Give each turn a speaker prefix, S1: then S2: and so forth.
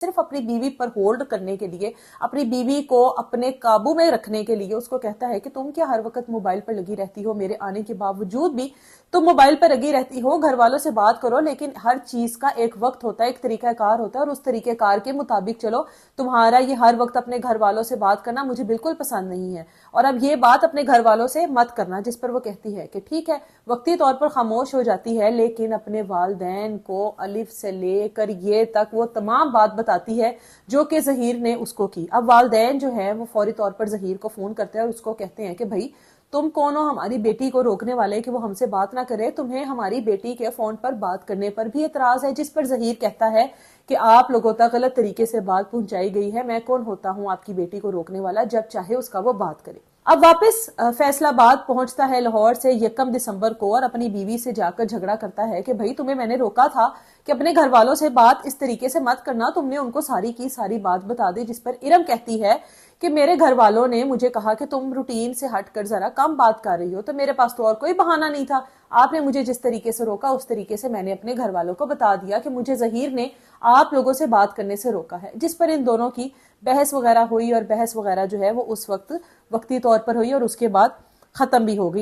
S1: صرف اپنی بیوی پر ہولڈ کرنے کے لیے، اپنی بیوی کو اپنے قابو میں رکھنے کے لیے اس کو کہتا ہے کہ تم کیا ہر وقت موبائل پر لگی رہتی ہو، میرے آنے کے باوجود بھی تم موبائل پر لگی رہتی ہو، گھر والوں سے بات کرو، لیکن ہر چیز کا ایک وقت ہوتا ہے، ایک طریقہ کار ہوتا ہے، اور اس طریقہ کار کے مطابق چلو، تمہارا یہ ہر وقت اپنے گھر والوں سے بات کرنا مجھے بالکل پسند نہیں ہے، اور اب یہ بات اپنے گھر والوں سے مت کرنا۔ جس پر وہ کہتی ہے کہ ٹھیک ہے، وقتی طور پر خاموش ہو جاتی ہے، لیکن اپنے والدین کو الف سے لے کر یہ تک وہ تمام بات بتاتی ہے جو کہ ظہیر نے اس کو کی۔ اب والدین جو ہے وہ فوری طور پر ظہیر کو فون کرتے ہیں اور اس کو کہتے ہیں کہ بھائی تم کون ہو ہماری بیٹی کو روکنے والے کہ وہ ہم سے بات نہ کرے، تمہیں ہماری بیٹی کے فون پر بات کرنے پر بھی اعتراض ہے؟ جس پر ظہیر کہتا ہے کہ آپ لوگوں تک غلط طریقے سے بات پہنچائی گئی ہے، میں کون ہوتا ہوں آپ کی بیٹی کو روکنے والا، جب چاہے اس کا وہ بات کرے۔ اب واپس فیصل آباد پہنچتا ہے لاہور سے 1 دسمبر کو، اور اپنی بیوی سے جا کر جھگڑا کرتا ہے کہ بھائی تمہیں میں نے روکا تھا کہ اپنے گھر والوں سے بات اس طریقے سے مت کرنا، تم نے ان کو ساری کی ساری بات بتا دی۔ جس پر ارم کہتی ہے کہ میرے گھر والوں نے مجھے کہا کہ تم روٹین سے ہٹ کر ذرا کم بات کر رہی ہو، تو میرے پاس تو اور کوئی بہانہ نہیں تھا، آپ نے مجھے جس طریقے سے روکا اس طریقے سے میں نے اپنے گھر والوں کو بتا دیا کہ مجھے ظہیر نے آپ لوگوں سے بات کرنے سے روکا ہے۔ جس پر ان دونوں کی بحث وغیرہ ہوئی، اور بحث وغیرہ جو ہے وہ اس وقت وقتی طور پر ہوئی اور اس کے بعد ختم بھی ہو گئی۔